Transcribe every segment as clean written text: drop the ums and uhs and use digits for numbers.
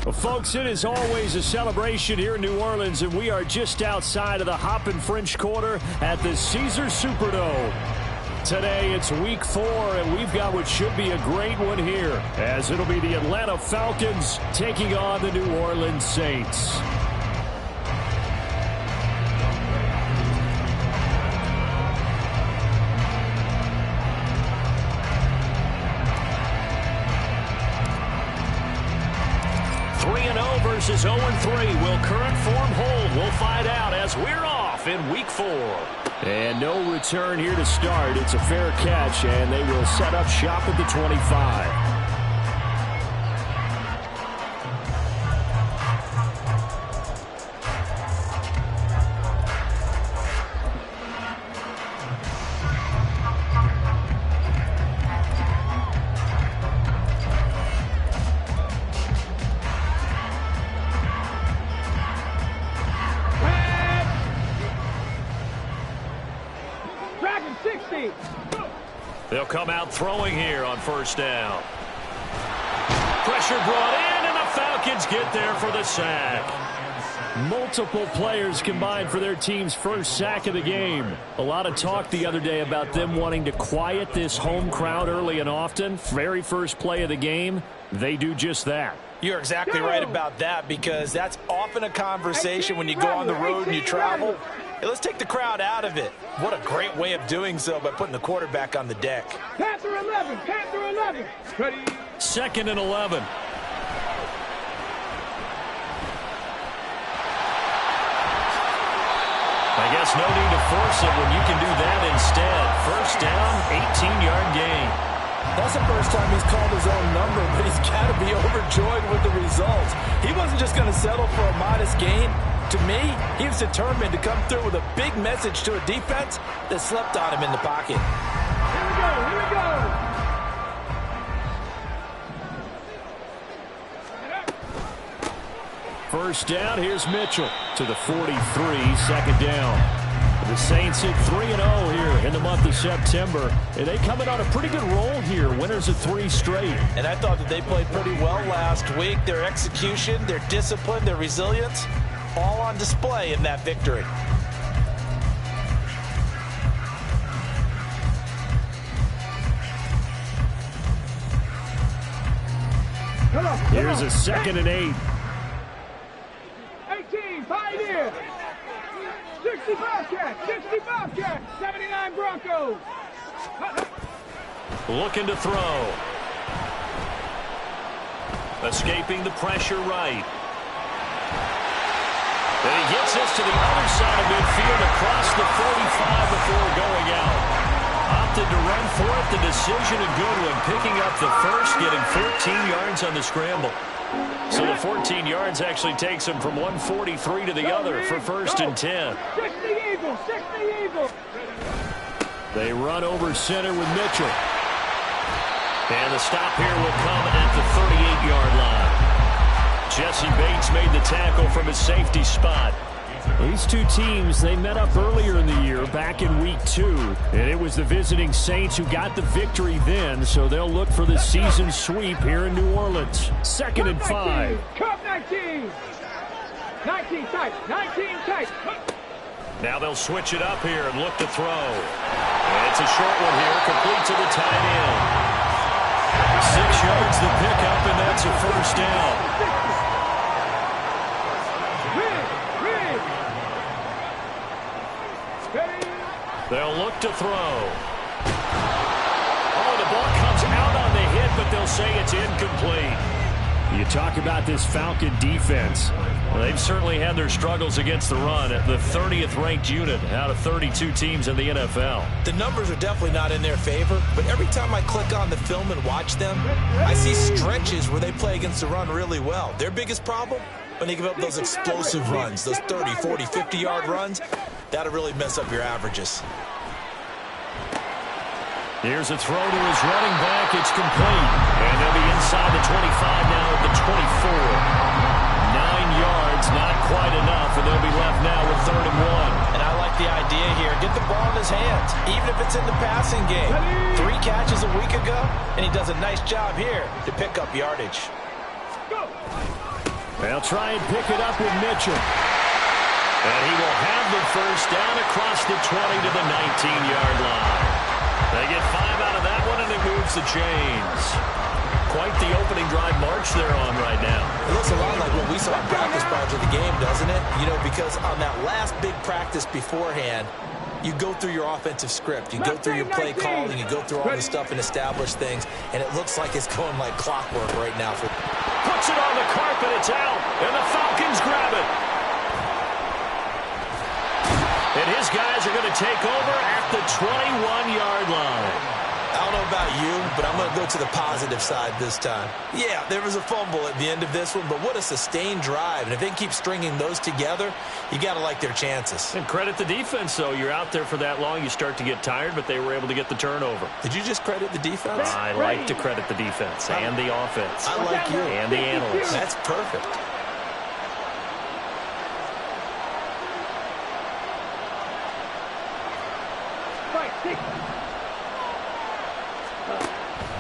Well, folks, it is always a celebration here in New Orleans, and we are just outside of the Hoppin' French Quarter at the Caesars Superdome. Today, it's week 4, and we've got what should be a great one here, as it'll be the Atlanta Falcons taking on the New Orleans Saints. Versus 0-3. Will current form hold? We'll find out as we're off in week 4. And no return here to start. It's a fair catch, and they will set up shop at the 25. They'll come out throwing here on first down. Pressure brought in, and the Falcons get there for the sack. Multiple players combined for their team's first sack of the game. A lot of talk the other day about them wanting to quiet this home crowd early and often. Very first play of the game, they do just that. You're exactly right about that, because that's often a conversation when you go on the road and you travel. Hey, let's take the crowd out of it. What a great way of doing so by putting the quarterback on the deck. Panther 11, Panther 11. Ready. 2nd and 11. I guess no need to force it when you can do that instead. First down, 18-yard gain. That's the first time he's called his own number, but he's got to be overjoyed with the results. He wasn't just going to settle for a modest gain. To me, he was determined to come through with a big message to a defense that slept on him in the pocket. Here we go, here we go. First down, here's Mitchell to the 43, 2nd down. The Saints hit 3-0 here in the month of September, and they coming on a pretty good roll here, winners of 3 straight. And I thought that they played pretty well last week. Their execution, their discipline, their resilience, all on display in that victory. Here's a 2nd and 8. 18, Pioneer. 65 catch, 79 Broncos. Looking to throw. Escaping the pressure right. And he gets this to the other side of midfield across the 45 before going out. Opted to run for it. The decision a good one. Picking up the first, getting 14 yards on the scramble. So the 14 yards actually takes him from 143 to the other for 1st and 10. 60 Eagles, 60 Eagles. They run over center with Mitchell. And the stop here will come at the 38-yard line. Jesse Bates made the tackle from his safety spot. These two teams, they met up earlier in the year, back in week 2. And it was the visiting Saints who got the victory then, so they'll look for the season sweep here in New Orleans. 2nd and 5. Cup 19. 19 tight, 19 tight. Now they'll switch it up here and look to throw. And it's a short one here, complete to the tight end. 6 yards the pickup, and that's a first down. They'll look to throw. Oh, the ball comes out on the hit, but they'll say it's incomplete. You talk about this Falcon defense. Well, they've certainly had their struggles against the run. The 30th ranked unit out of 32 teams in the NFL. The numbers are definitely not in their favor, but every time I click on the film and watch them, I see stretches where they play against the run really well. Their biggest problem? When they give up those explosive runs, those 30, 40, 50-yard runs, that'll really mess up your averages. Here's a throw to his running back. It's complete. And they'll be inside the 25 now at the 24. 9 yards, not quite enough, and they'll be left now with 3rd and 1. And I like the idea here. Get the ball in his hands, even if it's in the passing game. 3 catches a week ago, and he does a nice job here to pick up yardage. They'll try and pick it up with Mitchell. And he will have the first down across the 20 to the 19-yard line. They get 5 out of that one, and it moves the chains. Quite the opening drive march they're on right now. It looks a lot like what we saw in practice prior to the game, doesn't it? You know, because on that last big practice beforehand, you go through your offensive script. You go through your play calling. You go through all the stuff and establish things. And it looks like it's going like clockwork right now. Puts it on the carpet. It's out. And the Falcons grab it. And his guys are going to take over at the 21-yard line. I don't know about you, but I'm going to go to the positive side this time. Yeah, there was a fumble at the end of this one, but what a sustained drive. And if they keep stringing those together, you got to like their chances. And credit the defense, though. You're out there for that long, you start to get tired, but they were able to get the turnover. Did you just credit the defense? I like to credit the defense and the offense. I like you. And the analysts. That's perfect.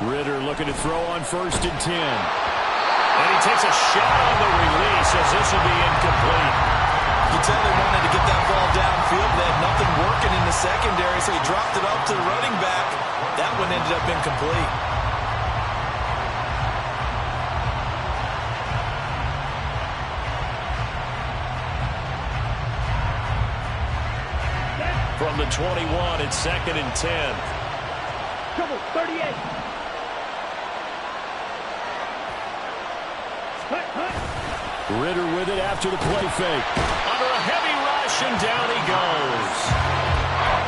Ritter looking to throw on 1st and 10. And he takes a shot on the release as this will be incomplete. You tell they wanted to get that ball downfield. They had nothing working in the secondary, so he dropped it up to the running back. That one ended up incomplete. From the 21, it's 2nd and 10. Trouble, 38. Ritter with it after the play fake. Under a heavy rush, and down he goes.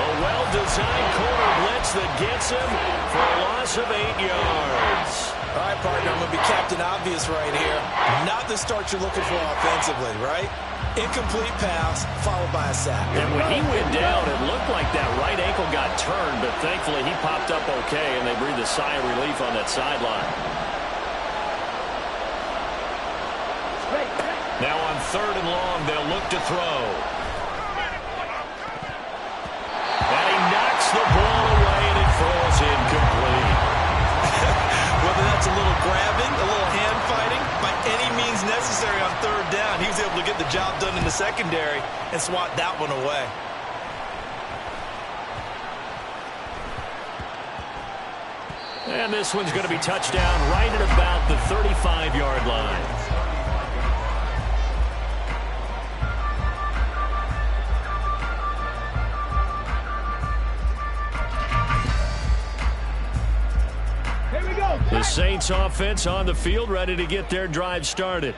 A well-designed corner blitz that gets him for a loss of 8 yards. All right, partner, I'm going to be Captain Obvious right here. Not the start you're looking for offensively, right? Incomplete pass, followed by a sack. And when he went down, it looked like that right ankle got turned, but thankfully he popped up okay, and they breathed a sigh of relief on that sideline. Now on 3rd and long, they'll look to throw. And he knocks the ball away, and it falls incomplete. Whether that's a little grabbing, a little hand fighting, by any means necessary on 3rd down, he was able to get the job done in the secondary and swat that one away. And this one's going to be touchdown right at about the 35-yard line. The Saints offense on the field, ready to get their drive started.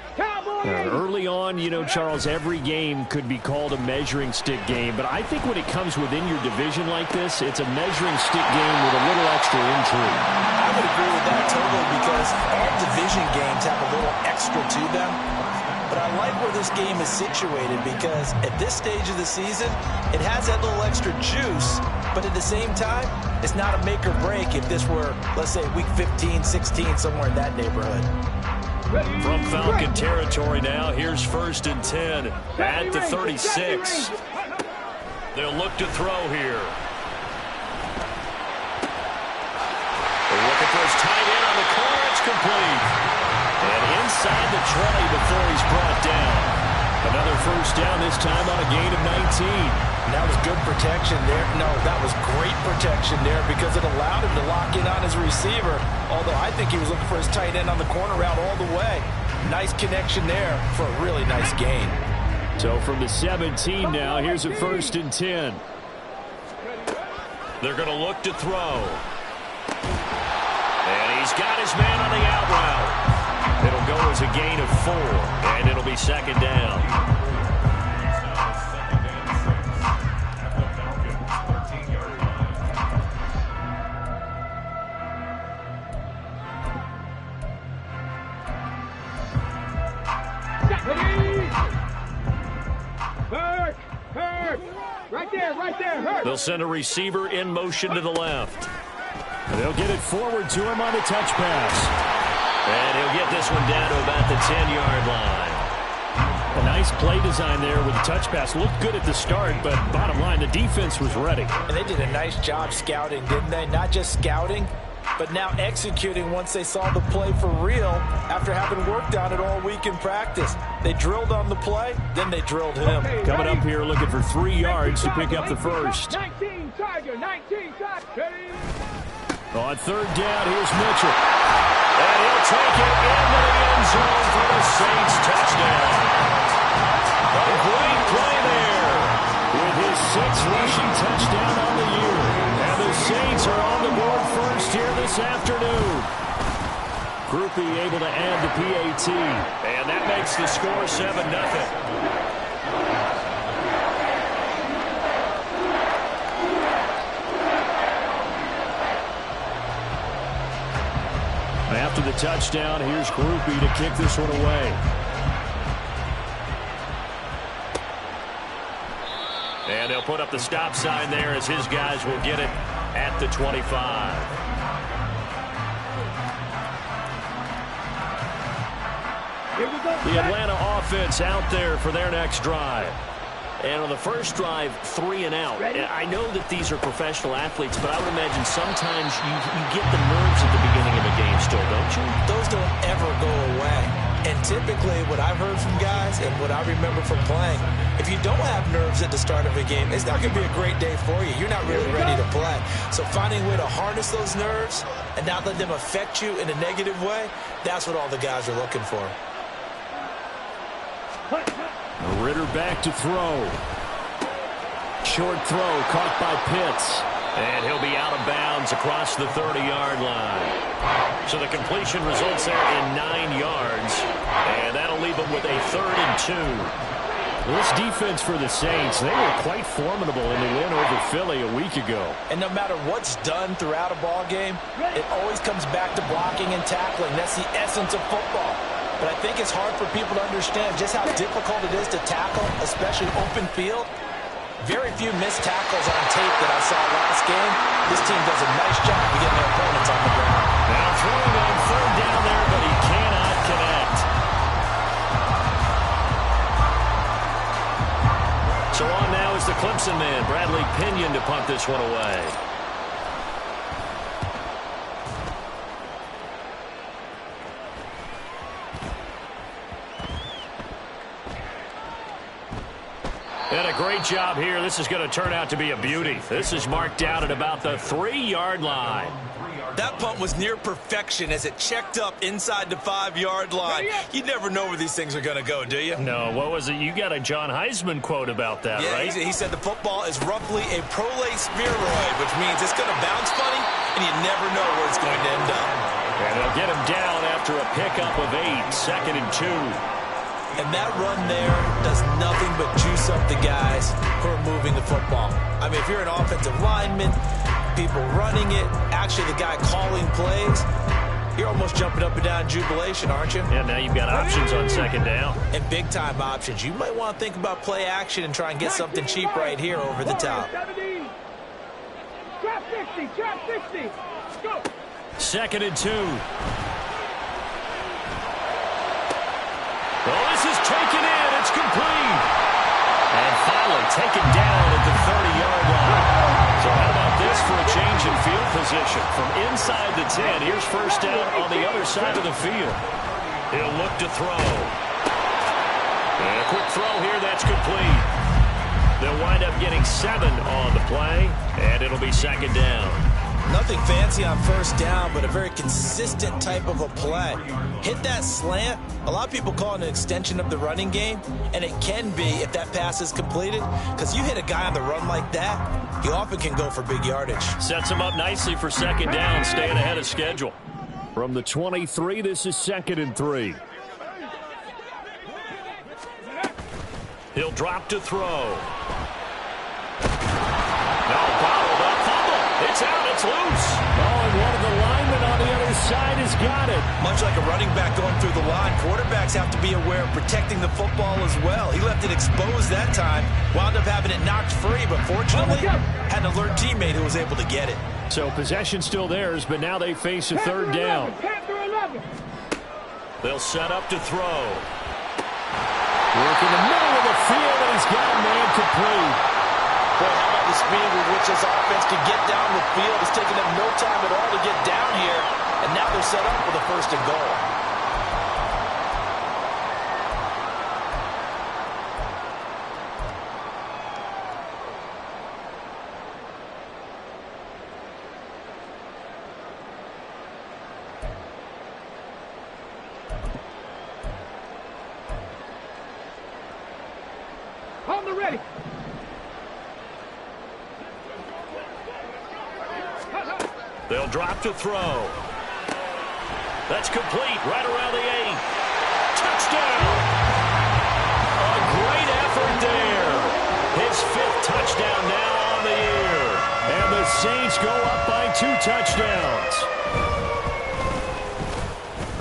Early on, you know, Charles, every game could be called a measuring stick game, but I think when it comes within your division like this, it's a measuring stick game with a little extra intrigue. I would agree with that totally, because all division games have a little extra to them. But I like where this game is situated, because at this stage of the season, it has that little extra juice, but at the same time, it's not a make or break if this were, let's say, week 15, 16, somewhere in that neighborhood. From Falcon territory now, here's 1st and 10 at the 36. They'll look to throw here. They're looking for his tight end on the corner. It's complete. And inside the 20 before he's brought down. Another 1st down, this time on a gain of 19. And that was good protection there. No, that was great protection there, because it allowed him to lock in on his receiver, although I think he was looking for his tight end on the corner route all the way. Nice connection there for a really nice gain. So from the 17 now, here's a 1st and 10. They're going to look to throw. And he's got his man on the out route. It'll go as a gain of 4, and it'll be 2nd down. Right there, hurt. They'll send a receiver in motion to the left. They'll get it forward to him on the touch pass. And he'll get this one down to about the 10-yard line. A nice play design there with the touch pass. Looked good at the start, but bottom line, the defense was ready. And they did a nice job scouting, didn't they? Not just scouting, but now executing once they saw the play for real after having worked on it all week in practice. They drilled on the play, then they drilled him. Okay, Coming up here looking for 3 yards to pick up the first. 19 Tiger, 19 Tiger. On third down, here's Mitchell. And he'll take it into the end zone for the Saints touchdown. A great play there with his 6th rushing touchdown on the year. And the Saints are on the board first here this afternoon. Groupie able to add the PAT. And that makes the score 7-0. After the touchdown, here's Groupie to kick this one away. And they'll put up the stop sign there as his guys will get it at the 25. The Atlanta offense out there for their next drive. And on the first drive, 3 and out. I know that these are professional athletes, but I would imagine sometimes you get the nerves at the beginning of a game still, don't you? Those don't ever go away. And typically what I've heard from guys and what I remember from playing, if you don't have nerves at the start of a game, it's not going to be a great day for you. You're not really ready to play. So finding a way to harness those nerves and not let them affect you in a negative way, that's what all the guys are looking for. Ritter back to throw. Short throw caught by Pitts. And he'll be out of bounds across the 30-yard line. So the completion results there in 9 yards. And that'll leave them with a 3rd and 2. This defense for the Saints, they were quite formidable in the win over Philly a week ago. And no matter what's done throughout a ball game, it always comes back to blocking and tackling. That's the essence of football. But I think it's hard for people to understand just how difficult it is to tackle, especially open field. Very few missed tackles on tape that I saw last game. This team does a nice job of getting their opponents on the ground. Now throwing on 3rd down there, but he cannot connect. So on now is the Clemson man, Bradley Pinion, to punt this one away. And a great job here. This is going to turn out to be a beauty. This is marked down at about the 3-yard line. That punt was near perfection as it checked up inside the 5-yard line. You never know where these things are going to go, do you? No, what was it? You got a John Heisman quote about that, right? He said the football is roughly a prolate spheroid, which means it's going to bounce funny, and you never know where it's going to end up. And they'll get him down after a pickup of 8, 2nd and 2. And that run there does nothing but juice up the guys who are moving the football. I mean, if you're an offensive lineman, people running it, actually the guy calling plays, you're almost jumping up and down in jubilation, aren't you? Yeah, now you've got options on 2nd down. And big-time options. You might want to think about play action and try and get something cheap right here over the top. Trap 60, trap 60. Go. 2nd and 2. Oh, this is taken in. It's complete. And finally taken down at the 30-yard line. So how about this for a change in field position? From inside the 10, here's 1st down on the other side of the field. He'll look to throw. And a quick throw here. That's complete. They'll wind up getting 7 on the play, and it'll be 2nd down. Nothing fancy on 1st down, but a very consistent type of a play. Hit that slant. A lot of people call it an extension of the running game, and it can be if that pass is completed, because you hit a guy on the run like that, he often can go for big yardage. Sets him up nicely for 2nd down, staying ahead of schedule. From the 23, this is 2nd and 3. He'll drop to throw. It's out, it's loose. Oh, and one of the linemen on the other side has got it. Much like a running back going through the line, quarterbacks have to be aware of protecting the football as well. He left it exposed that time, wound up having it knocked free, but fortunately had an alert teammate who was able to get it. So possession still theirs, but now they face a 3rd down. They'll set up to throw. Work in the middle of the field, and he's got a man complete. Boy, how about the speed with which this offense can get down the field? It's taken them no time at all to get down here, and now they're set up with a 1st and goal. On the ready. They'll drop to throw. That's complete right around the 8. Touchdown! A great effort there. His 5th touchdown now on the year. And the Saints go up by 2 touchdowns.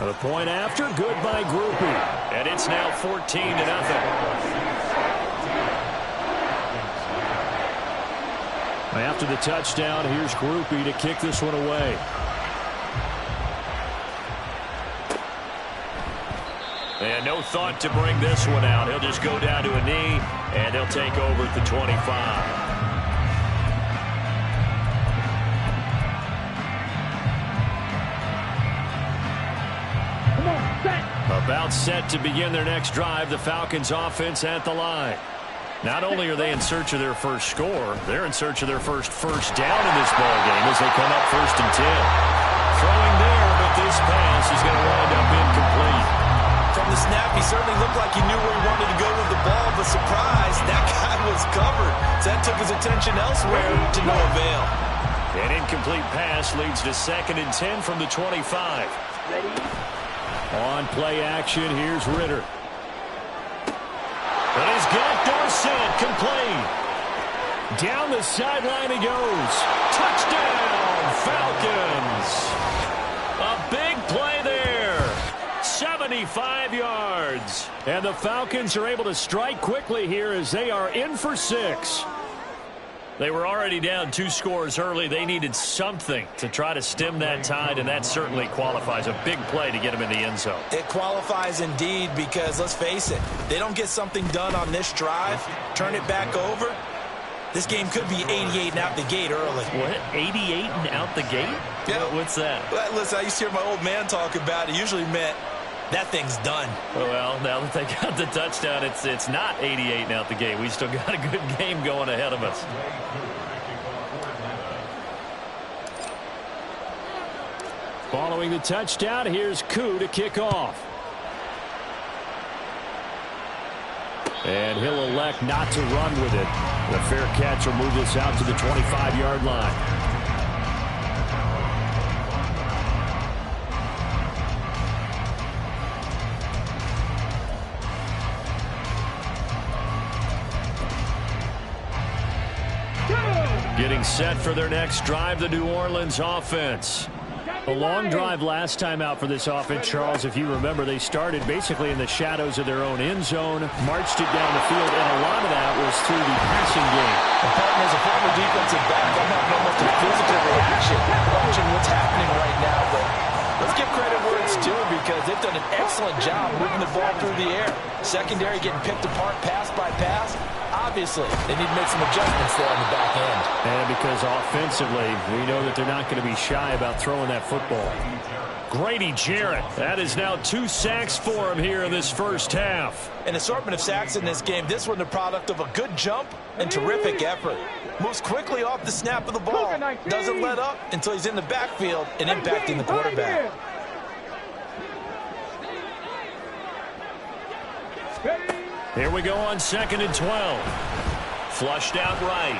The point after, good by Groupie. And it's now 14-0. After the touchdown, here's Groupie to kick this one away. And no thought to bring this one out. He'll just go down to a knee, and he'll take over at the 25. About set to begin their next drive, the Falcons offense at the line. Not only are they in search of their first score, they're in search of their first down in this ball game as they come up 1st and 10. Throwing there, but this pass is going to wind up incomplete. From the snap, he certainly looked like he knew where he wanted to go with the ball, but surprise, that guy was covered. So that took his attention elsewhere to no avail. An incomplete pass leads to 2nd and 10 from the 25. Ready? On play action, here's Ritter. But he's got Dorsett complete. Down the sideline he goes. Touchdown, Falcons. A big play there. 75 yards. And the Falcons are able to strike quickly here as they are in for 6. They were already down 2 scores early. They needed something to try to stem that tide, and that certainly qualifies. A big play to get them in the end zone. It qualifies indeed because, let's face it, they don't get something done on this drive, turn it back over, this game could be 88 and out the gate early. What? 88 and out the gate? Yeah. What's that? Well, listen, I used to hear my old man talk about it. It usually meant that thing's done. Well, now that they got the touchdown, it's not 88 and out the gate. We still got a good game going ahead of us. Following the touchdown, here's Koo to kick off. And he'll elect not to run with it. The fair catch will move this out to the 25-yard line. Getting set for their next drive, the New Orleans offense. A long drive last time out for this offense, Charles. If you remember, they started basically in the shadows of their own end zone, marched it down the field, and a lot of that was through the passing game. As a former defensive back, I'm having almost a physical reaction watching what's happening right now. But let's give credit where it's due because they've done an excellent job moving the ball through the air. Secondary getting picked apart pass by pass. Obviously, they need to make some adjustments there on the back end. And because offensively, we know that they're not going to be shy about throwing that football. Grady Jarrett, that is now 2 sacks for him here in this first half. An assortment of sacks in this game. This one the product of a good jump and terrific effort. Moves quickly off the snap of the ball. Doesn't let up until he's in the backfield and impacting the quarterback. Here we go on 2nd and 12. Flushed out right.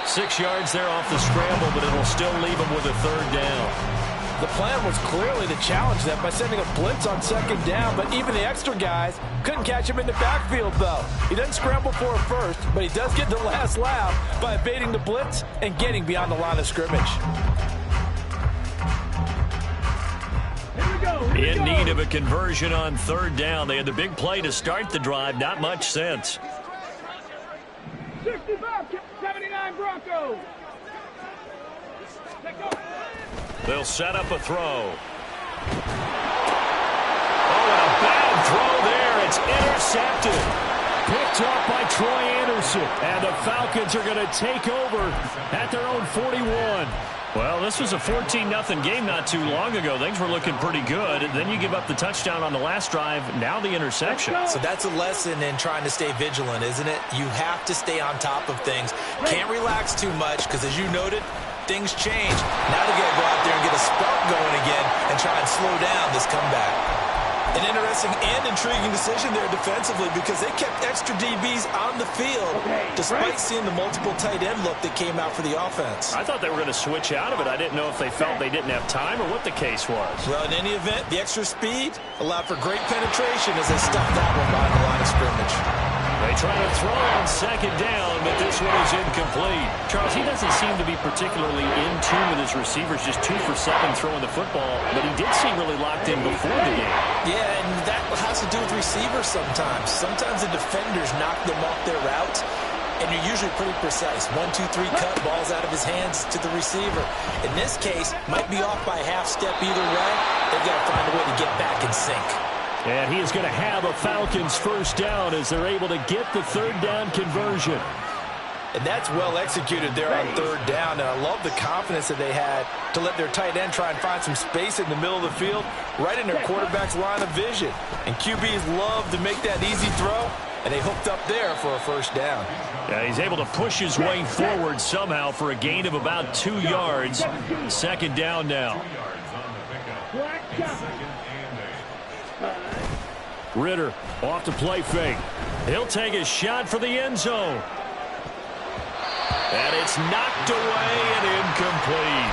6 yards there off the scramble, but it'll still leave him with a 3rd down. The plan was clearly to challenge that by sending a blitz on 2nd down, but even the extra guys couldn't catch him in the backfield, though. He doesn't scramble for a first, but he does get the last laugh by evading the blitz and getting beyond the line of scrimmage. In need of a conversion on 3rd down. They had the big play to start the drive. Not much sense. 65, 79 Broncos. They'll set up a throw. Oh, and a bad throw there. It's intercepted. Picked up by Troy Anderson. And the Falcons are going to take over at their own 41. Well, this was a 14-0 game not too long ago. Things were looking pretty good. Then you give up the touchdown on the last drive. Now the interception. So that's a lesson in trying to stay vigilant, isn't it? You have to stay on top of things. Can't relax too much because, as you noted, things change. Now they got to go out there and get a spark going again and try and slow down this comeback. An interesting and intriguing decision there defensively because they kept extra DBs on the field despite seeing the multiple tight end look that came out for the offense. I thought they were going to switch out of it. I didn't know if they felt they didn't have time or what the case was. Well, in any event, the extra speed allowed for great penetration as they stuffed that one behind the line of scrimmage. They try to throw on second down, but this one is incomplete. Charles, he doesn't seem to be particularly in tune with his receivers, just 2 for 7 throwing the football, but he did seem really locked in before the game. Yeah, and that has to do with receivers sometimes. Sometimes the defenders knock them off their routes, and you're usually pretty precise. 1, 2, 3 cut, balls out of his hands to the receiver. In this case, might be off by a half step either way. They've got to find a way to get back in sync. And he is going to have a Falcons first down as they're able to get the third down conversion. And that's well executed there on third down. And I love the confidence that they had to let their tight end try and find some space in the middle of the field, right in their quarterback's line of vision. And QBs love to make that easy throw, and they hooked up there for a first down. Yeah, he's able to push his way forward somehow for a gain of about 2 yards. Second down now. Ritter off the play fake. He'll take a shot for the end zone. And it's knocked away and incomplete.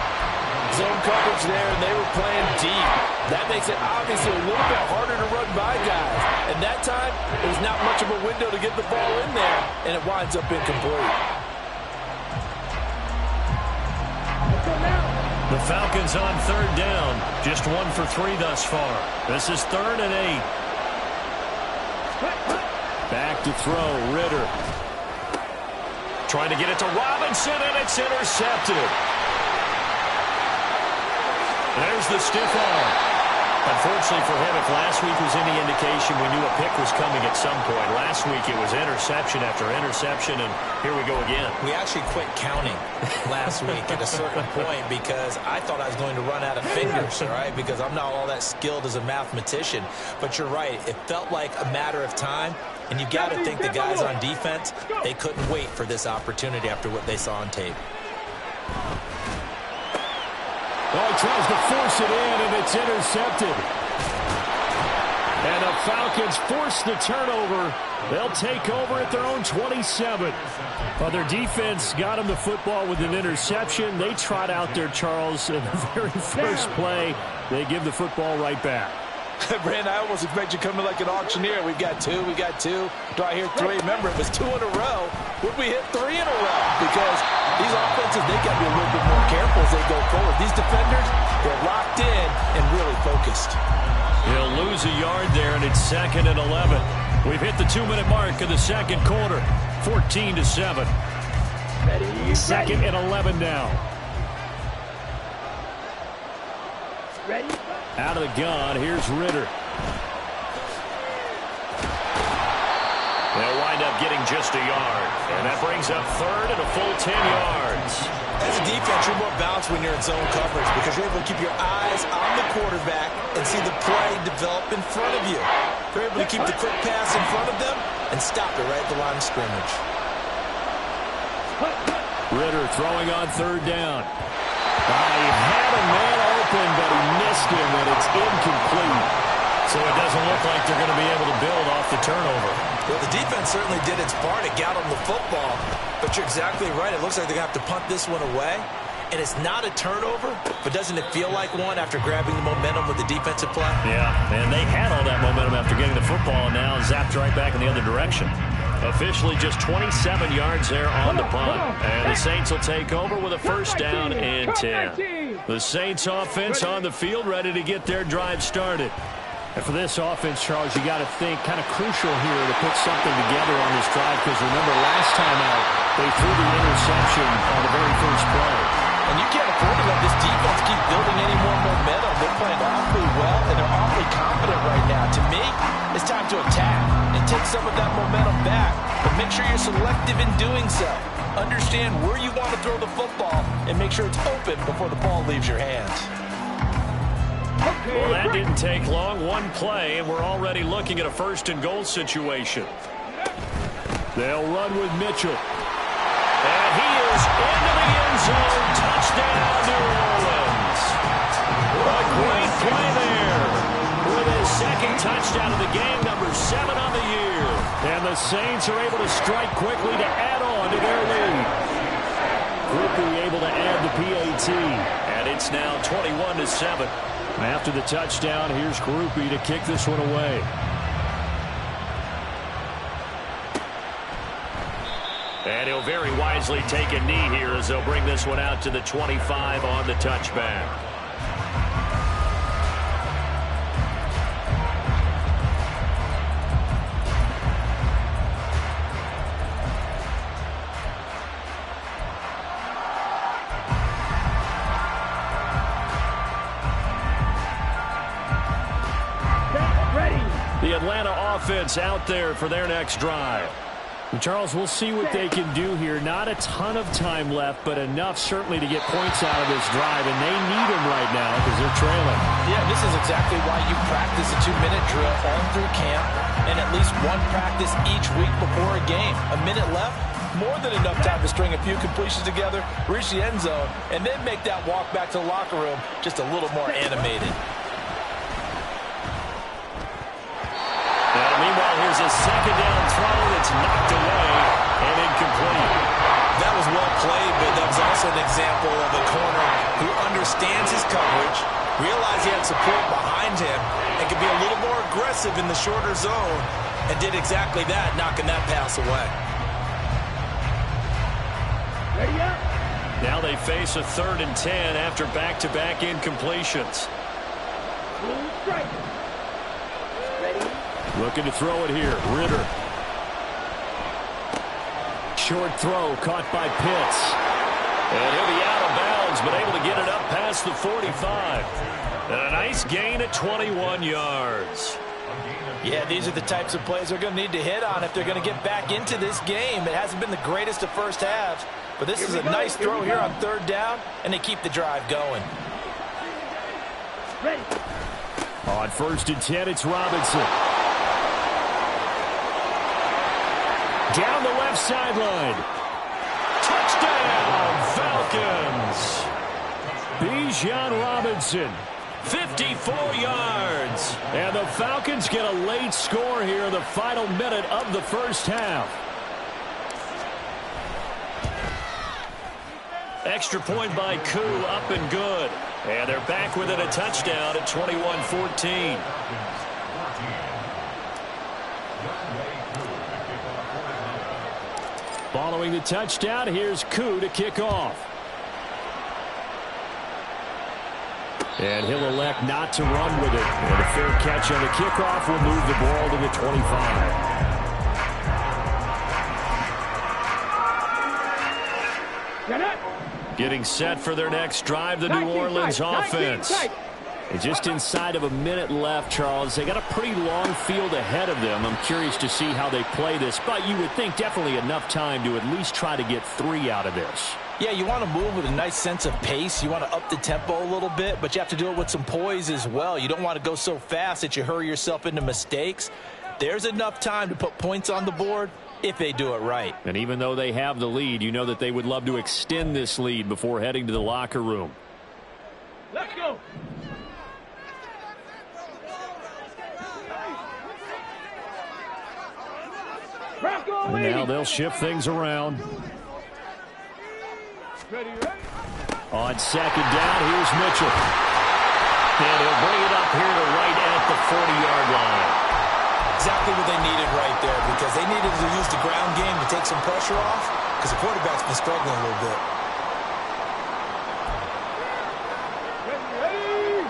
Zone coverage there, and they were playing deep. That makes it obviously a little bit harder to run by guys. And that time, there was not much of a window to get the ball in there, and it winds up incomplete. The Falcons on third down. Just 1 for 3 thus far. This is 3rd and 8. Back to throw, Ritter. Trying to get it to Robinson, and it's intercepted. There's the stiff arm. Unfortunately for him, if last week was any indication, we knew a pick was coming at some point. Last week it was interception after interception, and here we go again. We actually quit counting last week at a certain point because I thought I was going to run out of fingers, all right, because I'm not all that skilled as a mathematician. But you're right. It felt like a matter of time, and you got to think the guys on defense, they couldn't wait for this opportunity after what they saw on tape. Oh, he tries to force it in, and it's intercepted. And the Falcons force the turnover. They'll take over at their own 27. Well, their defense got them the football with an interception. They trot out there, Charles, in the very first play. They give the football right back. Brand, I almost expect you coming like an auctioneer. We've got 2, we got 2. Do I hear 3? Remember, it was 2 in a row. Would we hit 3 in a row? Because these offenses, they got to be a little bit more careful as they go forward. These defenders, they're locked in and really focused. He'll lose a yard there, and it's 2nd and 11. We've hit the 2-minute mark of the second quarter. 14-7. 2nd and 11 now. Ready? Out of the gun, here's Ritter. They'll wind up getting just a yard. And that brings up 3rd and a full 10 yards. As a defense, you're more balanced when you're in zone coverage because you're able to keep your eyes on the quarterback and see the play develop in front of you. You're able to keep the quick pass in front of them and stop it right at the line of scrimmage. Ritter throwing on 3rd down. He had a man open, but he missed him, and it's incomplete. So it doesn't look like they're going to be able to build off the turnover. Well, the defense certainly did its part to get them the football, but you're exactly right. It looks like they're going to have to punt this one away. And it's not a turnover, but doesn't it feel like one after grabbing the momentum with the defensive play? Yeah, and they had all that momentum after getting the football, and now zapped right back in the other direction. Officially just 27 yards there on the punt. And the Saints will take over with a first down and 10. The Saints offense on the field ready to get their drive started. And for this offense, Charles, you got to think kind of crucial here to put something together on this drive because remember last time out they threw the interception on the very first play. And you can't afford to let this defense keep building any more momentum. They're playing awfully well, and they're awfully confident right now. To me, it's time to attack and take some of that momentum back. But make sure you're selective in doing so. Understand where you want to throw the football and make sure it's open before the ball leaves your hands. Well, that didn't take long. One play, and we're already looking at a 1st and goal situation. They'll run with Mitchell. And he is into the end zone. Touchdown, New Orleans. A great play there with his 2nd touchdown of the game, number 7 on the year. And the Saints are able to strike quickly to add on to their lead. Groupie able to add the PAT. And it's now 21-7. After the touchdown, here's Groupie to kick this one away. And he'll very wisely take a knee here as they'll bring this one out to the 25 on the touchback. The Atlanta offense out there for their next drive. Charles, we'll see what they can do here. Not a ton of time left, but enough certainly to get points out of this drive, and they need them right now because they're trailing. Yeah, this is exactly why you practice a 2-minute drill all through camp and at least one practice each week before a game. A minute left, more than enough time to string a few completions together, reach the end zone, and then make that walk back to the locker room just a little more animated. Meanwhile, here's a second down throw that's knocked away and incomplete. That was well played, but that was also an example of a corner who understands his coverage, realized he had support behind him, and could be a little more aggressive in the shorter zone, and did exactly that, knocking that pass away. Ready up. Now they face a 3rd and 10 after back-to-back incompletions. Strike. Ready. Looking to throw it here. Ritter. Short throw caught by Pitts. And he'll be out of bounds, but able to get it up past the 45. And a nice gain at 21 yards. Yeah, these are the types of plays they're going to need to hit on if they're going to get back into this game. It hasn't been the greatest of first halves, but this is a nice throw here on 3rd down, and they keep the drive going. Ready. On 1st and 10, it's Robinson. Down the left sideline. Touchdown, Falcons. Bijan Robinson, 54 yards. And the Falcons get a late score here in the final minute of the first half. Extra point by Koo, up and good. And they're back within a touchdown at 21-14. Following the touchdown, here's Koo to kick off. And he'll elect not to run with it. And a fair catch on the kickoff will move the ball to the 25. Getting set for their next drive, the New Orleans offense. And just inside of a minute left, Charles. They got a pretty long field ahead of them. I'm curious to see how they play this, but you would think definitely enough time to at least try to get 3 out of this. Yeah, you want to move with a nice sense of pace. You want to up the tempo a little bit, but you have to do it with some poise as well. You don't want to go so fast that you hurry yourself into mistakes. There's enough time to put points on the board if they do it right. And even though they have the lead, you know that they would love to extend this lead before heading to the locker room. Let's go. And now they'll shift things around. Ready. On 2nd down, here's Mitchell. And he'll bring it up here to right at the 40-yard line. Exactly what they needed right there, because they needed to use the ground game to take some pressure off, because the quarterback's been struggling a little bit. Ready.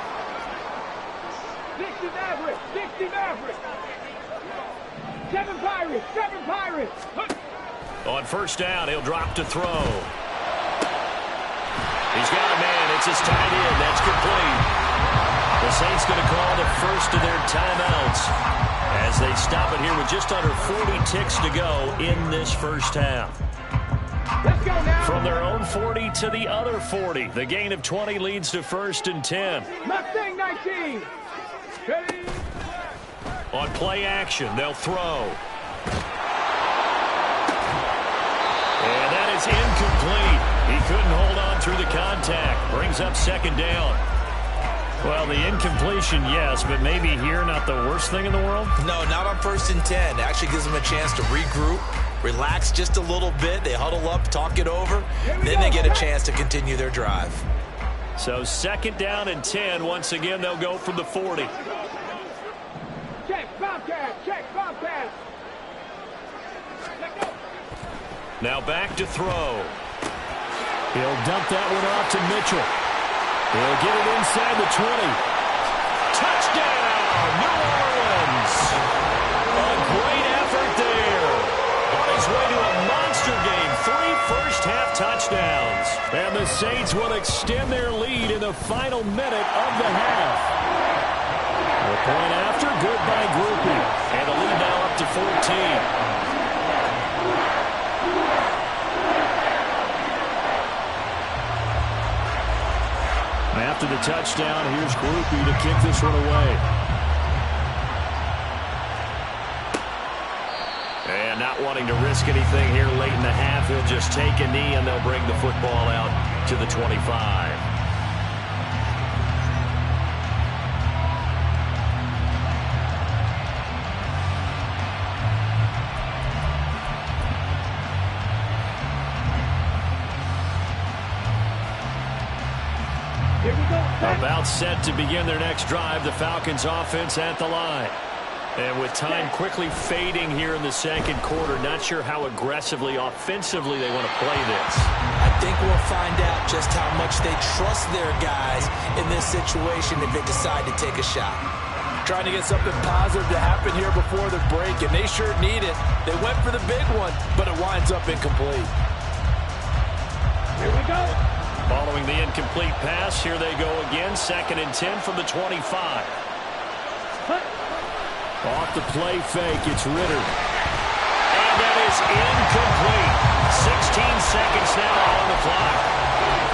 60 Maverick. 60 Maverick. 7 Pirates. 7 Pirates. On 1st down, he'll drop to throw. He's got a man. It's his tight end. That's complete. The Saints going to call the first of their timeouts as they stop it here with just under 40 ticks to go in this first half. Let's go now. From their own 40 to the other 40. The gain of 20 leads to 1st and 10. Mustang 19. Ready. On play action, they'll throw. And that is incomplete. He couldn't hold on through the contact. Brings up 2nd down. Well, the incompletion, yes, but maybe here not the worst thing in the world? No, not on 1st and 10. Actually gives them a chance to regroup, relax just a little bit. They huddle up, talk it over. Then they get a chance to continue their drive. So 2nd down and 10. Once again, they'll go from the 40. Check, Bobcat, check, Bobcat. Now back to throw. He'll dump that one off to Mitchell. He'll get it inside the 20. Touchdown, New Orleans. A great effort there. On his way to a monster game. 3 first-half touchdowns. And the Saints will extend their lead in the final minute of the half. The point after, good by Groupie. And the lead now up to 14. After the touchdown, here's Groupie to kick this one away. And not wanting to risk anything here late in the half, he'll just take a knee and they'll bring the football out to the 25. About set to begin their next drive, the Falcons offense at the line. And with time quickly fading here in the 2nd quarter, not sure how aggressively, offensively they want to play this. I think we'll find out just how much they trust their guys in this situation if they decide to take a shot. Trying to get something positive to happen here before the break, and they sure need it. They went for the big one, but it winds up incomplete. Here we go. Following the incomplete pass, here they go again. 2nd and 10 from the 25. Off the play fake, it's Ritter. And that is incomplete. 16 seconds now on the clock.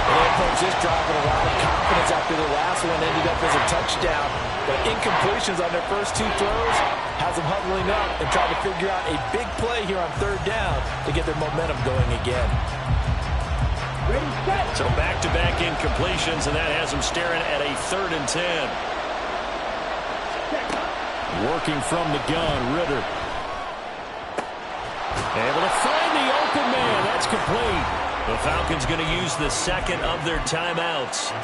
They approach this drive with a lot of confidence after the last one ended up as a touchdown. But incompletions on their first 2 throws has them huddling up and trying to figure out a big play here on 3rd down to get their momentum going again. So back-to-back incompletions, and that has them staring at a 3rd and 10. Working from the gun, Ritter. Able to find the open man. That's complete. The Falcons going to use the 2nd of their timeouts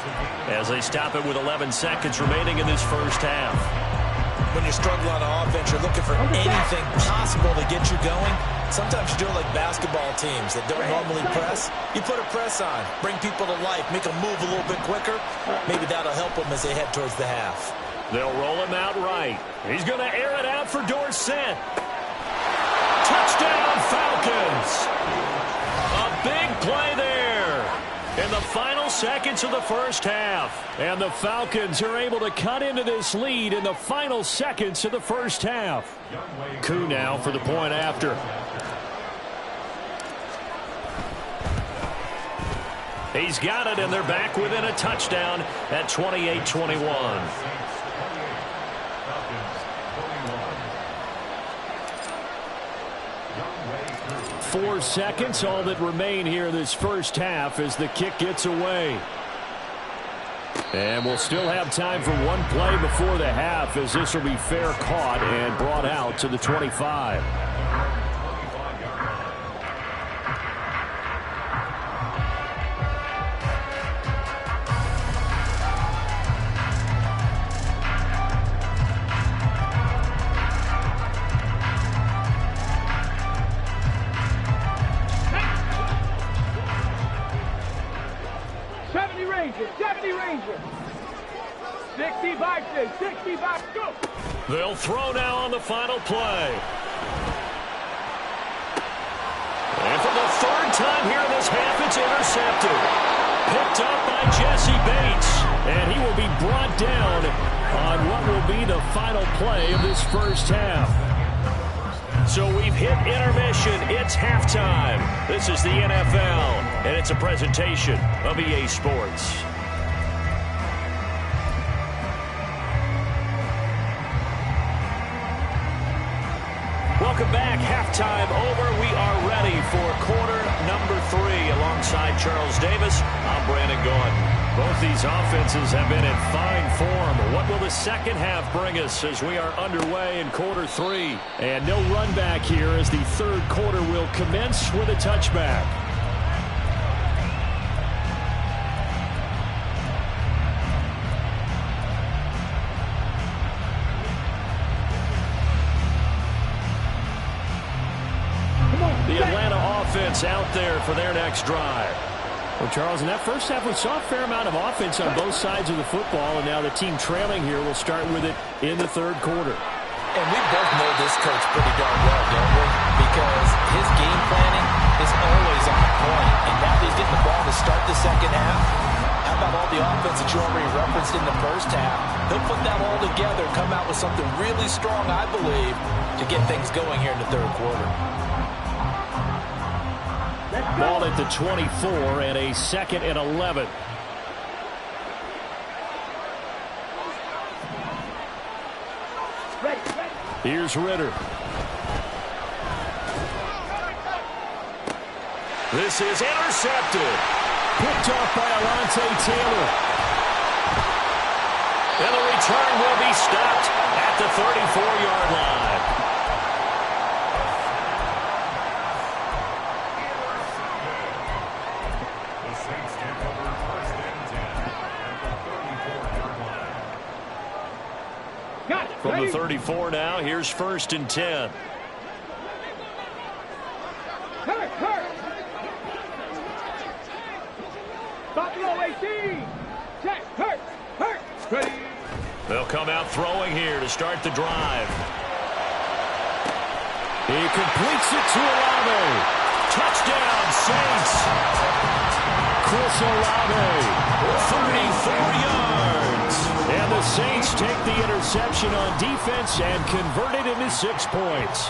as they stop it with 11 seconds remaining in this first half. When you're struggling on offense, you're looking for anything possible to get you going. Sometimes you do it like basketball teams that don't normally press. You put a press on, bring people to life, make them move a little bit quicker. Maybe that'll help them as they head towards the half. They'll roll him out right. He's going to air it out for Dorsett. Touchdown, Falcons. A big play there in the final seconds of the first half. And the Falcons are able to cut into this lead in the final seconds of the first half. Koo now for the point after. He's got it, and they're back within a touchdown at 28-21. 4 seconds, all that remain here this first half as the kick gets away. And we'll still have time for one play before the half as this will be fair caught and brought out to the 25. They'll throw now on the final play. And for the 3rd time here in this half, it's intercepted. Picked up by Jesse Bates. And he will be brought down on what will be the final play of this first half. So we've hit intermission. It's halftime. This is the NFL, and it's a presentation of EA Sports. Welcome back. Halftime over. We are ready for quarter number 3. Alongside Charles Davis, I'm Brandon Gaudin. Both these offenses have been in fine form. What will the second half bring us as we are underway in quarter 3? And no run back here as the third quarter will commence with a touchback. The Atlanta offense out there for their next drive. Well, Charles, in that first half, we saw a fair amount of offense on both sides of the football, and now the team trailing here will start with it in the third quarter. And we both know this coach pretty darn well, don't we? Because his game planning is always on point, and now he's getting the ball to start the second half. How about all the offense that you already referenced in the first half? He'll put that all together, come out with something really strong, I believe, to get things going here in the third quarter. Ball at the 24 and a 2nd and 11. Here's Ritter. This is intercepted. Picked off by Alontae Taylor. And the return will be stopped at the 34-yard line. From the 34 now, here's 1st and 10. Hurt. Buffalo 18. Check. Hurt. Ready. They'll come out throwing here to start the drive. He completes it to Olave. Touchdown, Saints. Chris Olave, 34 yards. And the Saints take the interception on defense and convert it into 6 points.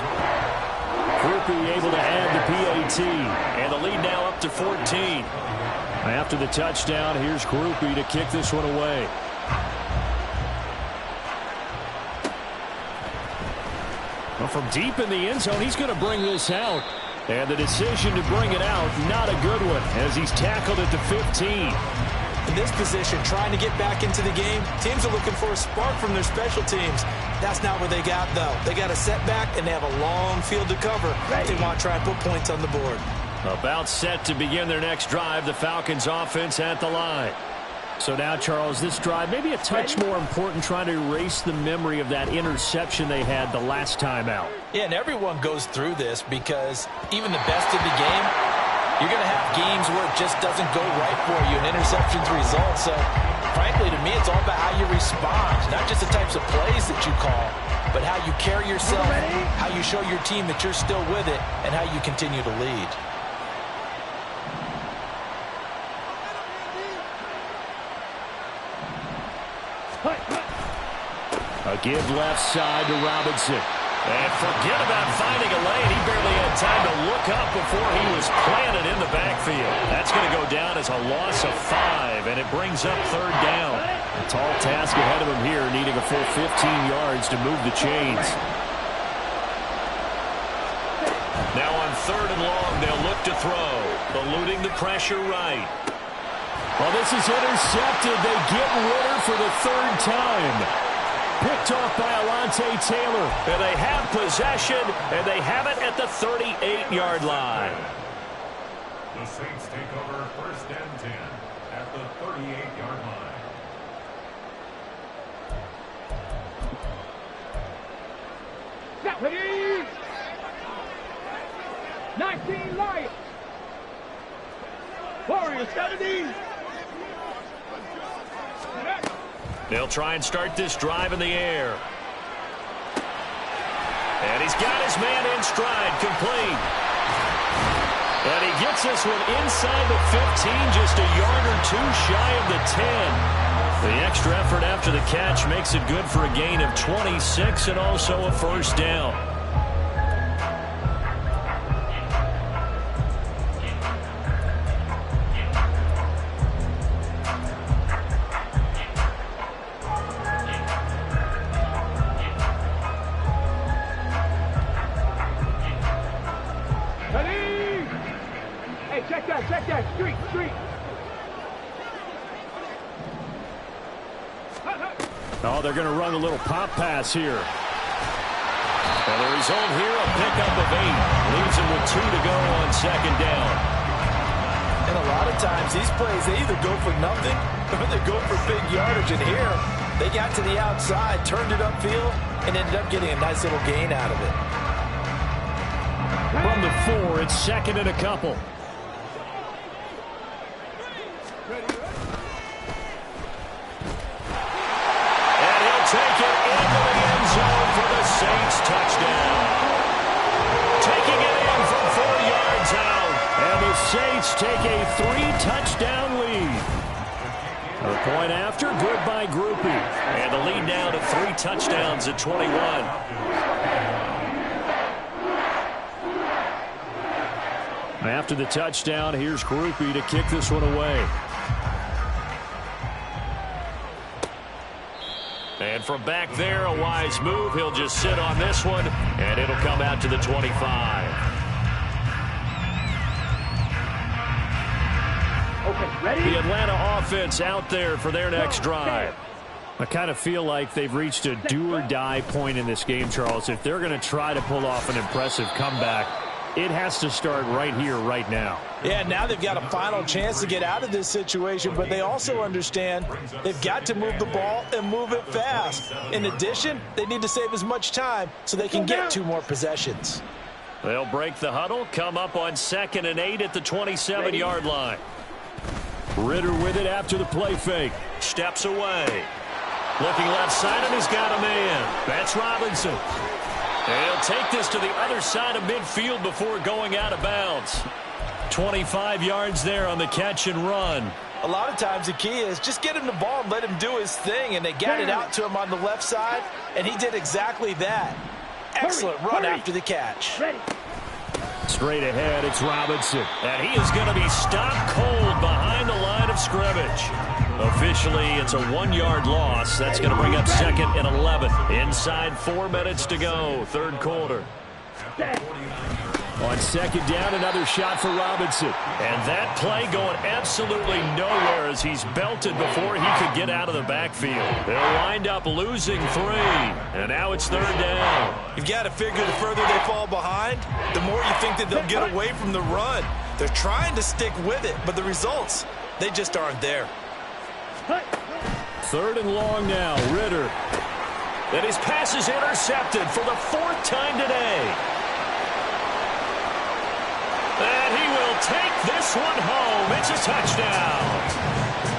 Groupie able to add the PAT. And the lead now up to 14. After the touchdown, here's Groupie to kick this one away. Well, from deep in the end zone, he's going to bring this out. And the decision to bring it out, not a good one, as he's tackled at the 15. In this position, trying to get back into the game, teams are looking for a spark from their special teams. That's not what they got, though. They got a setback, and they have a long field to cover. They want to try and put points on the board. About set to begin their next drive, the Falcons offense at the line. So now, Charles, this drive maybe a touch more important, trying to erase the memory of that interception they had the last time out. Yeah, and everyone goes through this because even the best of the game, you're going to have games where it just doesn't go right for you, and interceptions result. So, frankly, to me, it's all about how you respond, not just the types of plays that you call, but how you carry yourself, how you show your team that you're still with it, and how you continue to lead. A give left side to Robinson. And forget about finding a lane. He barely had time to look up before he was planted in the backfield. That's going to go down as a loss of 5, and it brings up 3rd down. A tall task ahead of him here, needing a full 15 yards to move the chains. Now on 3rd and long, they'll look to throw, eluding the pressure right. Well, this is intercepted. They get Ritter for the 3rd time. Picked off by Alontae Taylor. And they have possession, and they have it at the 38-yard line. The Saints take over 1st and 10 at the 38-yard line. Snap, ready. 19 Lions. Warriors 70. They'll try and start this drive in the air. And he's got his man in stride, complete. And he gets this one inside the 15, just a yard or 2 shy of the 10. The extra effort after the catch makes it good for a gain of 26 and also a 1st down. Check that, street. Oh, they're going to run a little pop pass here. And the result here, a pickup of 8. Leaves him with 2 to go on second down. And a lot of times, these plays, they either go for nothing or they go for big yardage. And here, they got to the outside, turned it upfield, and ended up getting a nice little gain out of it. From the 4, it's second and a couple. And he'll take it into the end zone for the Saints touchdown. Taking it in from 4 yards out. And the Saints take a 3-touchdown lead. A point after, good by Groupie. And the lead now to 3 touchdowns at 21. After the touchdown, here's Groupie to kick this one away. And from back there, a wise move. He'll just sit on this one, and it'll come out to the 25. Okay, ready? The Atlanta offense out there for their next drive. I kind of feel like they've reached a do-or-die point in this game, Charles. If they're going to try to pull off an impressive comeback, it has to start right here, right now. Yeah, now they've got a final chance to get out of this situation, but they also understand they've got to move the ball and move it fast. In addition, they need to save as much time so they can get 2 more possessions. They'll break the huddle, come up on 2nd and 8 at the 27-yard line. Ritter with it after the play fake. Steps away. Looking left side, and he's got a man. That's Robinson. And he'll take this to the other side of midfield before going out of bounds. 25 yards there on the catch and run. A lot of times the key is just get him the ball and let him do his thing, and they got it out to him on the left side, and he did exactly that. Excellent run after the catch. Ready. Straight ahead, it's Robinson. And he is going to be stopped cold behind the line of scrimmage. Officially, it's a 1-yard loss. That's going to bring up 2nd and 11. Inside 4 minutes to go, 3rd quarter. On 2nd down, another shot for Robinson. And that play going absolutely nowhere as he's belted before he could get out of the backfield. They'll wind up losing 3. And now it's 3rd down. You've got to figure the further they fall behind, the more you think that they'll get away from the run. They're trying to stick with it, but the results, they just aren't there. 3rd and long now, Ritter. And his pass is intercepted for the 4th time today. And he will take this one home. It's a touchdown.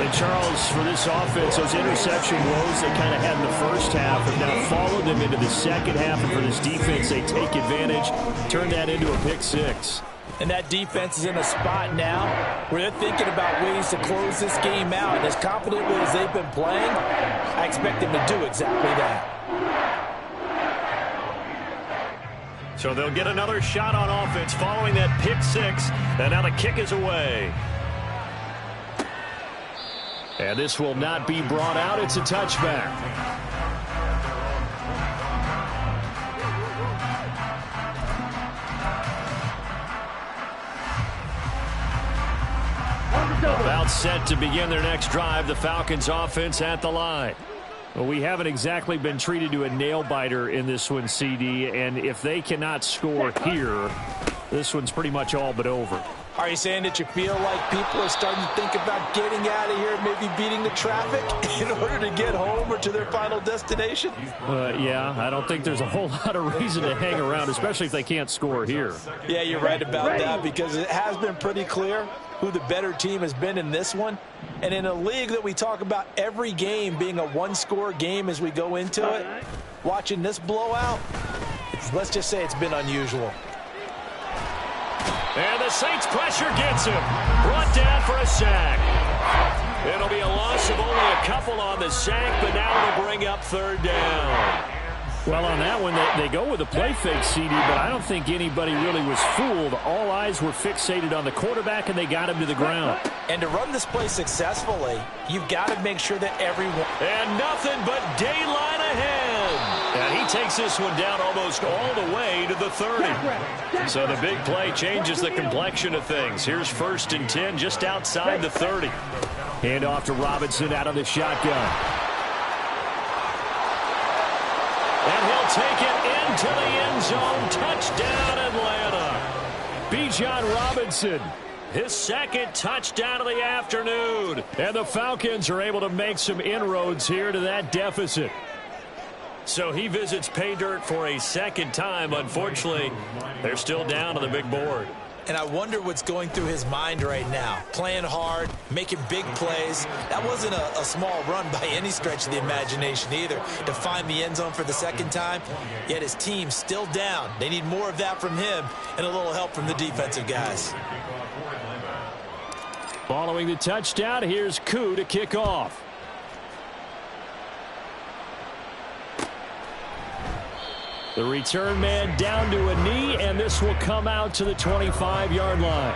And Charles, for this offense, those interception woes they kind of had in the first half have now followed them into the second half. And for this defense, they take advantage, turn that into a pick 6. And that defense is in a spot now where they're thinking about ways to close this game out. And as confidently as they've been playing, I expect them to do exactly that. So they'll get another shot on offense following that pick 6. And now the kick is away. And this will not be brought out. It's a touchback. About set to begin their next drive, the Falcons offense at the line. Well, we haven't exactly been treated to a nail-biter in this one, CD, and if they cannot score here, this one's pretty much all but over. Are you saying that you feel like people are starting to think about getting out of here, maybe beating the traffic in order to get home or to their final destination? Yeah, I don't think there's a whole lot of reason to hang around, especially if they can't score here. Yeah, you're right about that, because it has been pretty clear who the better team has been in this one. And in a league that we talk about every game being a one-score game as we go into it, watching this blowout, let's just say it's been unusual. And the Saints pressure gets him. Brought down for a sack. It'll be a loss of only a couple on the sack, but now it'll bring up 3rd down. Well, on that one, they go with a play fake, CD, but I don't think anybody really was fooled. All eyes were fixated on the quarterback, and they got him to the ground. And to run this play successfully, you've got to make sure that everyone... And nothing but daylight ahead. And he takes this one down almost all the way to the 30. So the big play changes the complexion of things. Here's 1st and 10 just outside the 30. Hand off to Robinson out of the shotgun. take it into the end zone. Touchdown, Atlanta. Bijan Robinson, his second touchdown of the afternoon. And the Falcons are able to make some inroads here to that deficit. So he visits pay dirt for a second time. Unfortunately, they're still down on the big board. And I wonder what's going through his mind right now. Playing hard, making big plays. That wasn't a small run by any stretch of the imagination either, to find the end zone for the second time. Yet his team's still down. They need more of that from him and a little help from the defensive guys. Following the touchdown, here's Koo to kick off. The return man down to a knee, and this will come out to the 25-yard line.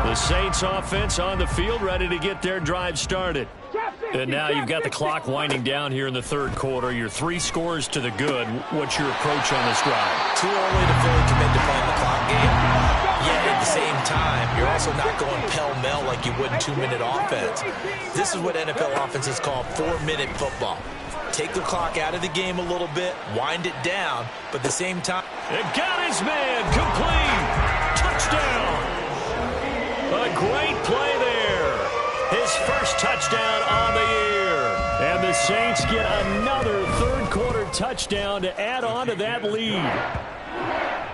The Saints offense on the field, ready to get their drive started. And now you've got the clock winding down here in the third quarter. You're 3 scores to the good. What's your approach on this drive? Too early to fully commit to playing the clock game. Yet at the same time, you're also not going pell-mell like you would in 2-minute offense. This is what NFL offenses call 4-minute football. Take the clock out of the game a little bit, wind it down, but at the same time... It got his man, complete, touchdown. A great play there. His first touchdown on the year. And the Saints get another third-quarter touchdown to add on to that lead.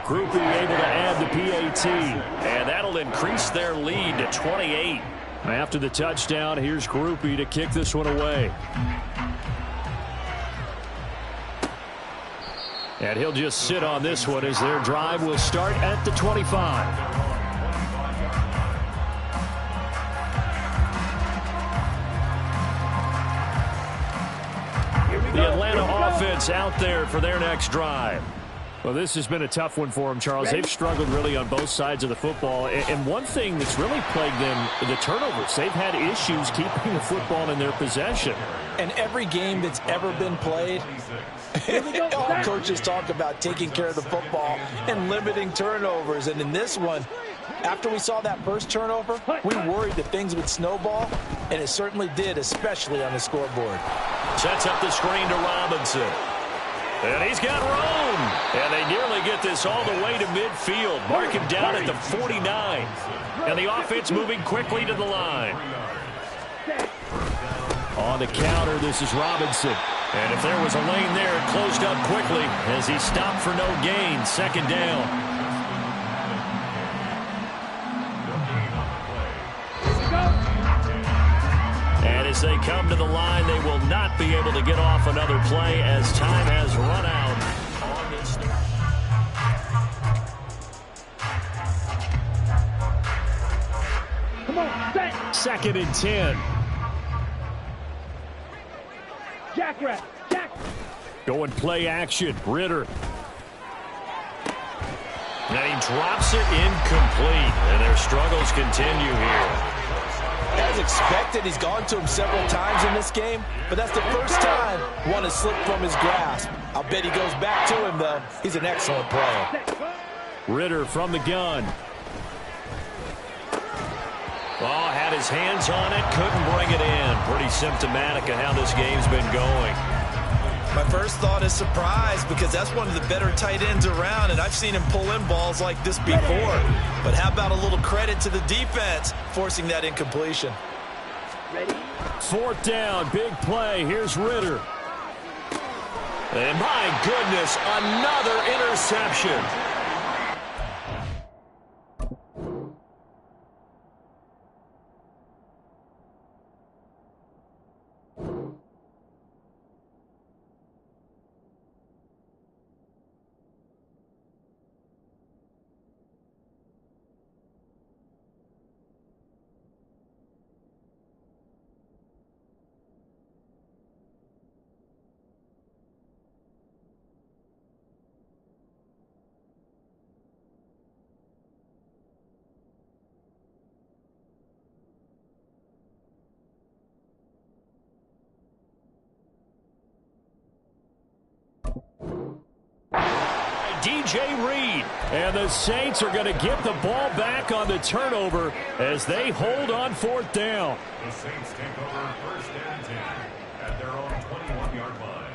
Groupie able to add the PAT. And that'll increase their lead to 28. After the touchdown, here's Groupie to kick this one away. And he'll just sit on this one as their drive will start at the 25. The Atlanta offense out there for their next drive. Well, this has been a tough one for them, Charles. They've struggled really on both sides of the football. And one thing that's really plagued them, the turnovers. They've had issues keeping the football in their possession. And every game that's ever been played, all coaches talk about taking care of the football and limiting turnovers. And in this one, after we saw that first turnover, we worried that things would snowball, and it certainly did, especially on the scoreboard. Sets up the screen to Robinson. And he's got room. And they nearly get this all the way to midfield. Mark him down at the 49. And the offense moving quickly to the line. On the counter, this is Robinson. And if there was a lane there, it closed up quickly as he stopped for no gain. Second down. And as they come to the line, they will not be able to get off another play as time has run out on this. Come on, set. Second and 10. Jackrabbit. Jack. Going play action. Ritter. And he drops it incomplete. And their struggles continue here. As expected, he's gone to him several times in this game, but that's the first time one has slipped from his grasp. I'll bet he goes back to him, though. He's an excellent player. Ritter from the gun. Oh, had his hands on it, couldn't bring it in. Pretty symptomatic of how this game's been going. My first thought is surprise, because that's one of the better tight ends around, and I've seen him pull in balls like this before. But how about a little credit to the defense forcing that incompletion? Ready? Fourth down, big play. Here's Ritter. And my goodness, another interception. DJ Reed. And the Saints are going to get the ball back on the turnover as they hold on 4th down. The Saints take over 1st and 10 at their own 21-yard line.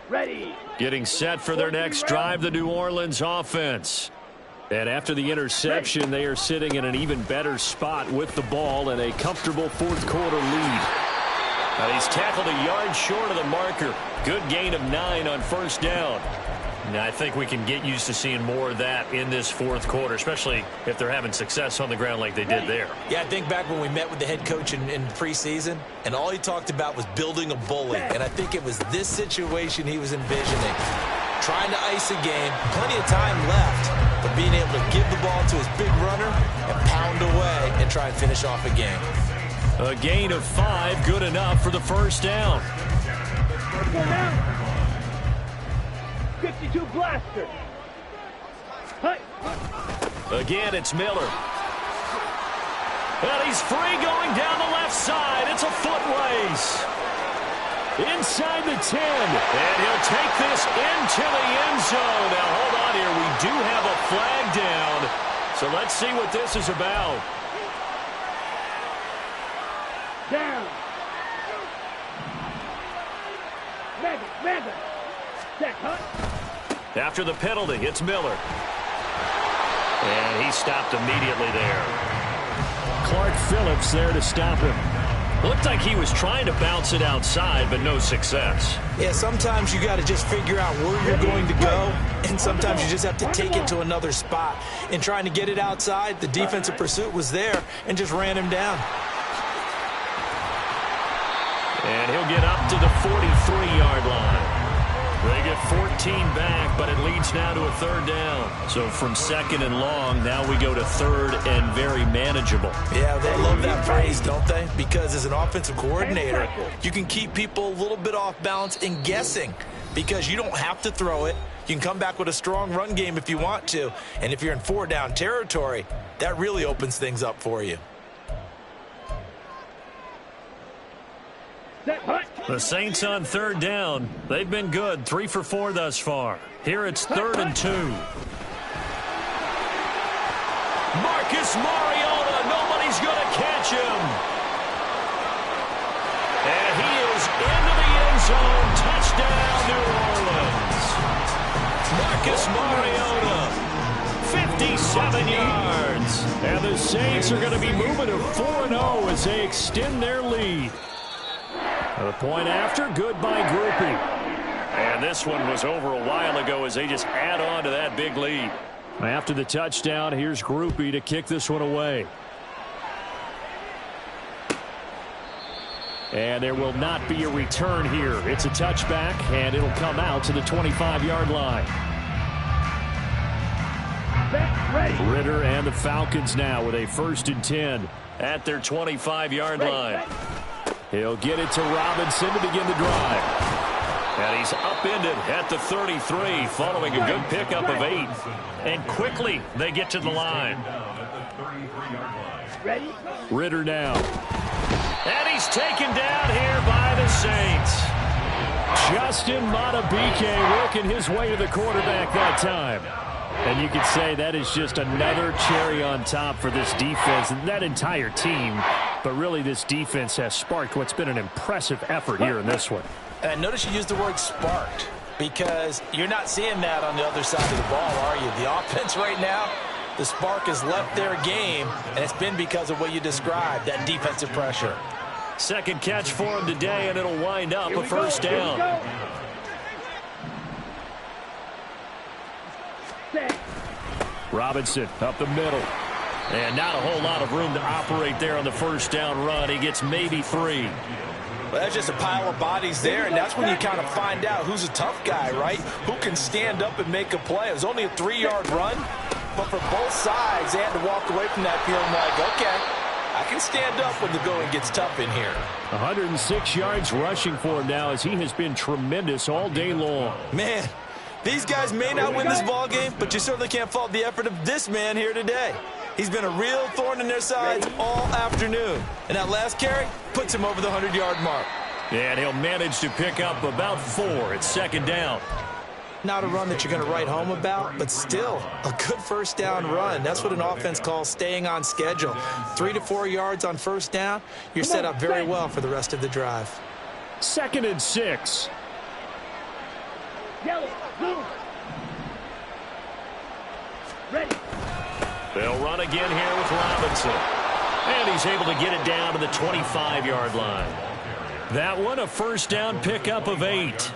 Ready. Getting set for their next drive, the New Orleans offense. And after the interception, they are sitting in an even better spot with the ball and a comfortable 4th quarter lead. Now he's tackled a yard short of the marker. Good gain of 9 on 1st down. Now I think we can get used to seeing more of that in this 4th quarter, especially if they're having success on the ground like they did there. Yeah, I think back when we met with the head coach in preseason, and all he talked about was building a bully. And I think it was this situation he was envisioning. Trying to ice a game, plenty of time left, but being able to give the ball to his big runner and pound away and try and finish off a game. A gain of 5, good enough for the 1st down. 52 blaster. Hey. Again, it's Miller. And he's free going down the left side. It's a foot race. Inside the 10. And he'll take this into the end zone. Now, hold on here. We do have a flag down. So let's see what this is about. Down. Mega. Check, huh? After the penalty, it's Miller. And he stopped immediately there. Clark Phillips there to stop him. Looked like he was trying to bounce it outside, but no success. Yeah, sometimes you got to just figure out where you're going to go, and sometimes you just have to take it to another spot. In trying to get it outside, the defensive pursuit was there and just ran him down. And he'll get up to the 43-yard line. They get 14 back, but it leads now to a 3rd down. So from 2nd and long, now we go to 3rd and very manageable. Yeah, they love that phrase, don't they? Because as an offensive coordinator, you can keep people a little bit off balance and guessing because you don't have to throw it. You can come back with a strong run game if you want to. And if you're in 4-down territory, that really opens things up for you. The Saints on 3rd down. They've been good. 3 for 4 thus far. Here it's 3rd and 2. Marcus Mariota. Nobody's going to catch him. And he is into the end zone. Touchdown, New Orleans. Marcus Mariota. 57 yards. And the Saints are going to be moving to 4-0 as they extend their lead. The point after, good by Groupie. And this one was over a while ago as they just add on to that big lead. After the touchdown, here's Groupie to kick this one away. And there will not be a return here. It's a touchback, and it'll come out to the 25-yard line. Ritter and the Falcons now with a 1st and 10 at their 25-yard line. He'll get it to Robinson to begin the drive. And he's upended at the 33 following a good pickup of 8. And quickly they get to the line. Ritter now. And he's taken down here by the Saints. Justin Madubuike working his way to the quarterback that time. And you could say that is just another cherry on top for this defense and that entire team. But really, this defense has sparked what's been an impressive effort here in this one. And notice you used the word sparked because you're not seeing that on the other side of the ball, are you? The offense right now, the spark has left their game, and it's been because of what you described, that defensive pressure. Second catch for him today, and it'll wind up a 1st down. Robinson up the middle. And not a whole lot of room to operate there on the 1st down run. He gets maybe 3. Well, that's just a pile of bodies there, and that's when you kind of find out who's a tough guy, right? Who can stand up and make a play. It was only a 3-yard run, but for both sides, they had to walk away from that feeling like, okay, I can stand up when the going gets tough in here. 106 yards rushing for him now as he has been tremendous all day long. Man, these guys may not win this ball game, but you certainly can't fault the effort of this man here today. He's been a real thorn in their sides all afternoon. And that last carry puts him over the 100-yard mark. And he'll manage to pick up about 4 at 2nd down. Not a run that you're going to write home about, but still a good first down run. That's what an offense calls staying on schedule. 3 to 4 yards on first down, you're set up very well for the rest of the drive. 2nd and 6. Yellow, blue. Ready. They'll run again here with Robinson. And he's able to get it down to the 25-yard line. That one, a first down pickup of 8.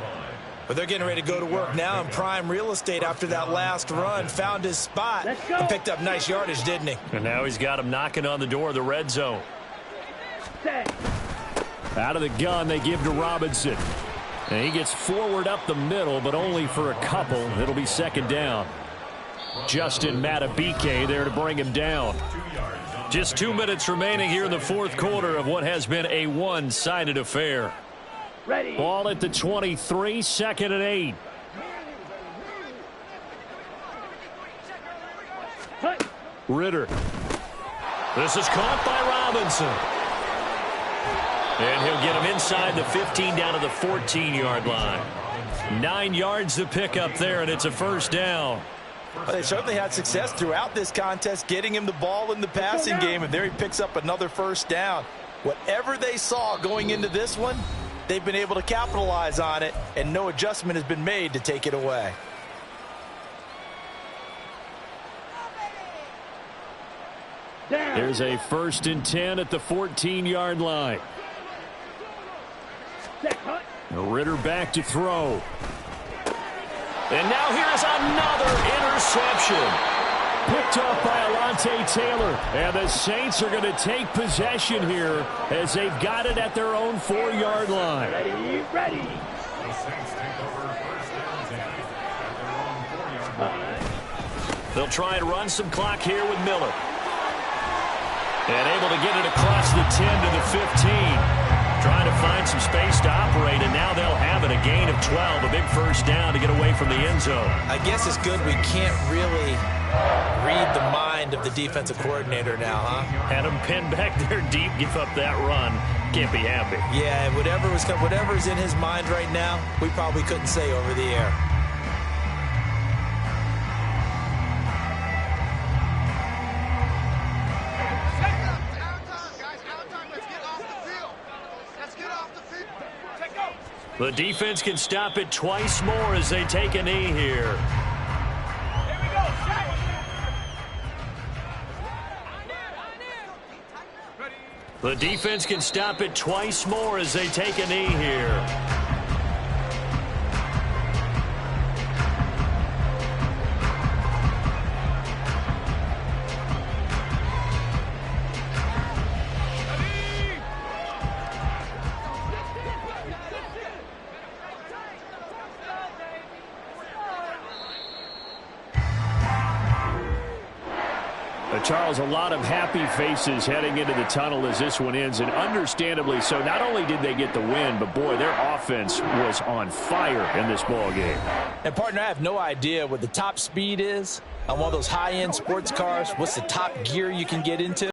But they're getting ready to go to work now in prime real estate after that last run. Found his spot and picked up nice yardage, didn't he? And now he's got him knocking on the door of the red zone. Set. Out of the gun, they give to Robinson. And he gets forward up the middle, but only for a couple. It'll be 2nd down. Justin Matabike there to bring him down. Just 2 minutes remaining here in the 4th quarter of what has been a one-sided affair. Ready. Ball at the 23, 2nd and 8. Hut. Ritter. This is caught by Robinson. And he'll get him inside the 15 down to the 14-yard line. 9 yards to pick up there, and it's a first down. Well, they certainly had success throughout this contest getting him the ball in the passing game, and there he picks up another first down. Whatever they saw going into this one, they've been able to capitalize on it, and no adjustment has been made to take it away. There's a 1st and 10 at the 14-yard line. Ritter back to throw. And now here's another interception. Picked up by Alontae Taylor. And the Saints are going to take possession here as they've got it at their own 4-yard line. Ready, ready. The Saints take over first down 10 at their own 4-yard line. They'll try and run some clock here with Miller. And able to get it across the 10 to the 15. Trying to find some space to operate, and now they'll have it. A gain of 12, a big first down to get away from the end zone. I guess it's good we can't really read the mind of the defensive coordinator now, huh? Had him pinned back there deep, give up that run. Can't be happy. Yeah, whatever's in his mind right now, we probably couldn't say over the air. The defense can stop it twice more as they take a knee here. The defense can stop it twice more as they take a knee here. Charles, a lot of happy faces heading into the tunnel as this one ends, and understandably so. Not only did they get the win, but, boy, their offense was on fire in this ball game. And, partner, I have no idea what the top speed is on one of those high-end sports cars. What's the top gear you can get into?